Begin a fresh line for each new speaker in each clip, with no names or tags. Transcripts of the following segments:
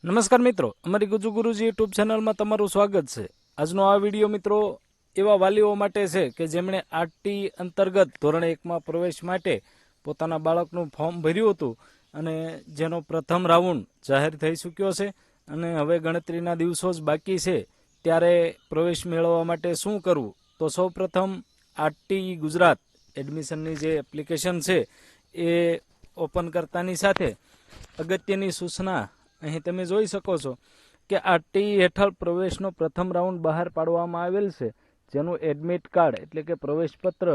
નમસ્કાર મિત્રો, અમારી ગુજુ ગુરુજી યુટ્યુબ ચેનલમાં તમારું સ્વાગત છે। આજનો આ વિડીયો મિત્રો એવા વાલીઓ માટે છે કે જેમણે આરટી અંતર્ગત ધોરણ 1માં પ્રવેશ માટે પોતાના બાળકનું ફોર્મ ભર્યું હતું અને જેનો પ્રથમ રાઉન્ડ જાહેર થઈ ચૂક્યો છે અને હવે ગણતરીના દિવસો જ બાકી છે, ત્યારે પ્રવેશ મેળવવા માટે શું કરવું? તો સૌપ્રથમ આરટી ગુજરાત એડમિશનની જે એપ્લિકેશન છે એ ઓપન કરતાની સાથે અગત્યની સૂચના અહીં તમે જોઈ શકો છો કે આરટી હેઠળ પ્રવેશનો પ્રથમ રાઉન્ડ બહાર પાડવામાં આવેલ છે, જેનું એડમિટ કાર્ડ એટલે કે પ્રવેશપત્ર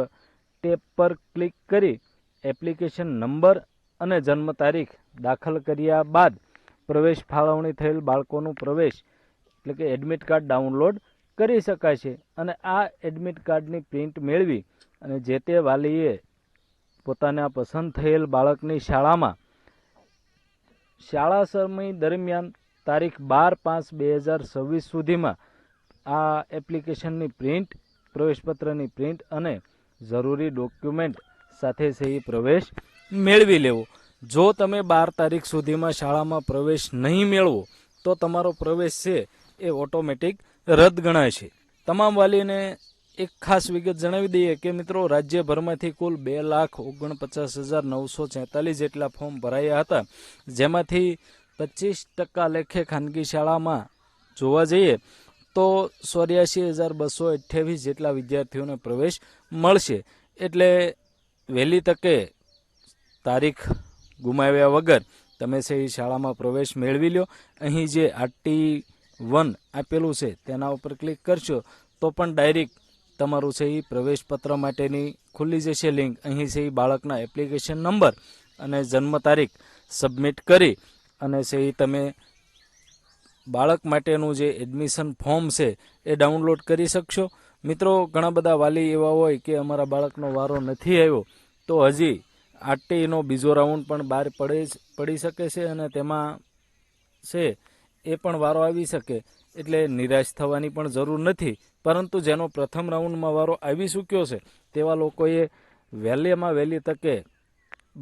ટેબ પર ક્લિક કરી એપ્લિકેશન નંબર અને જન્મ તારીખ દાખલ કર્યા બાદ પ્રવેશ ફાળવણી થયેલ બાળકોનું પ્રવેશ એટલે કે એડમિટ કાર્ડ ડાઉનલોડ કરી શકાય છે અને આ એડમિટ કાર્ડની પ્રિન્ટ મેળવી અને જે તે વાલીએ પોતાના પસંદ થયેલ બાળકની શાળામાં શાળા સમય દરમિયાન તારીખ 12/5/2026 સુધીમાં આ એપ્લિકેશનની પ્રિન્ટ, પ્રવેશપત્રની પ્રિન્ટ અને જરૂરી ડોક્યુમેન્ટ સાથે સહી પ્રવેશ મેળવી લેવો। જો તમે 12 તારીખ સુધીમાં શાળામાં પ્રવેશ નહીં મેળવો તો તમારો પ્રવેશ છે એ ઓટોમેટિક રદ ગણાય છે। તમામ વાલીને એક ખાસ વિગત જણાવી દઈએ કે મિત્રો, રાજ્યભરમાંથી કુલ 2,49,943 જેટલા ફોર્મ ભરાયા હતા, જેમાંથી 25% લેખે ખાનગી શાળામાં જોવા જઈએ તો 84,228 જેટલા વિદ્યાર્થીઓને પ્રવેશ મળશે। એટલે વહેલી તકે તારીખ ગુમાવ્યા વગર તમે છે એ શાળામાં પ્રવેશ મેળવી લો। અહીં જે RT1 આપેલું છે તેના ઉપર ક્લિક કરશો તો પણ ડાયરેક્ટ તમારું છે એ પ્રવેશ પત્ર માટેની ખુલ્લી જશે લિંક। અહીં છે એ બાળકના એપ્લિકેશન નંબર અને જન્મ તારીખ સબમિટ કરી અને છે એ તમે બાળક માટેનું જે એડમિશન ફોર્મ છે એ ડાઉનલોડ કરી શકશો। મિત્રો, ઘણા બધા વાલી એવા હોય કે અમારા બાળકનો વારો નથી આવ્યો, તો હજી આરટીનો બીજો રાઉન્ડ પણ બહાર પડી શકે છે અને તેમાં છે એ પણ વારો આવી શકે, એટલે નિરાશ થવાની પણ જરૂર નથી। પરંતુ જેનો પ્રથમ રાઉન્ડમાં વારો આવી ચૂક્યો છે તેવા લોકોએ વહેલીમાં વહેલી તકે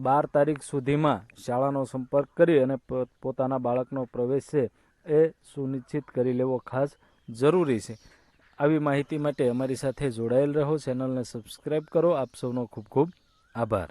12 તારીખ સુધીમાં શાળાનો સંપર્ક કરી અને પોતાના બાળકનો પ્રવેશ છે એ સુનિશ્ચિત કરી લેવો ખાસ જરૂરી છે। આવી માહિતી માટે અમારી સાથે જોડાયેલ રહો, ચેનલને સબસ્ક્રાઈબ કરો। આપ સૌનો ખૂબ ખૂબ આભાર।